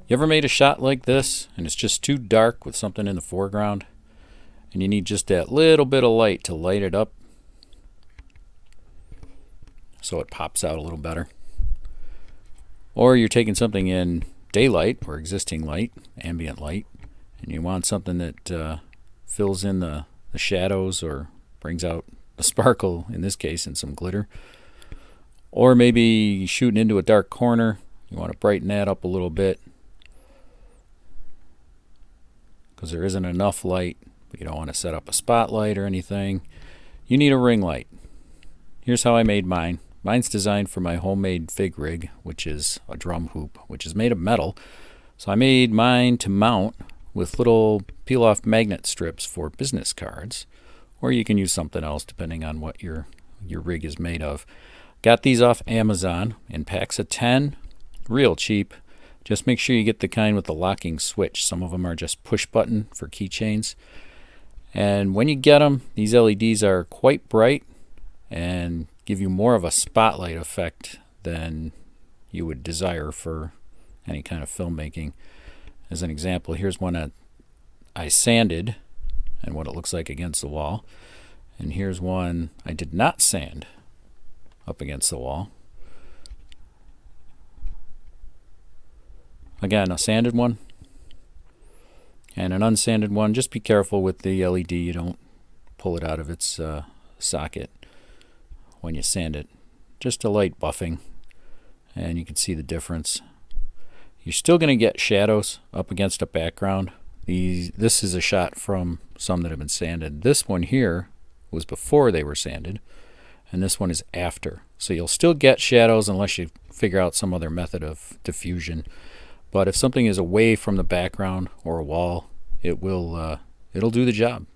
You ever made a shot like this and it's just too dark with something in the foreground and you need just that little bit of light to light it up so it pops out a little better? Or you're taking something in daylight or existing light, ambient light, and you want something that fills in the shadows or brings out a sparkle, in this case, and some glitter. Or maybe shooting into a dark corner, you want to brighten that up a little bit because there isn't enough light, but you don't want to set up a spotlight or anything. You need a ring light. Here's how I made mine. Mine's designed for my homemade fig rig, which is a drum hoop, which is made of metal. So I made mine to mount with little peel-off magnet strips for business cards, or you can use something else depending on what your rig is made of. Got these off Amazon in packs of 10, real cheap. Just make sure you get the kind with the locking switch. Some of them are just push button for keychains. And when you get them, these LEDs are quite bright and give you more of a spotlight effect than you would desire for any kind of filmmaking. As an example, here's one that I sanded and what it looks like against the wall. And here's one I did not sand up against the wall. Again, a sanded one and an unsanded one. Just be careful with the LED. You don't pull it out of its socket when you sand it. Just a light buffing, and you can see the difference. You're still going to get shadows up against a background. This is a shot from some that have been sanded. This one here was before they were sanded, and this one is after. So you'll still get shadows unless you figure out some other method of diffusion. But if something is away from the background or a wall, it'll do the job.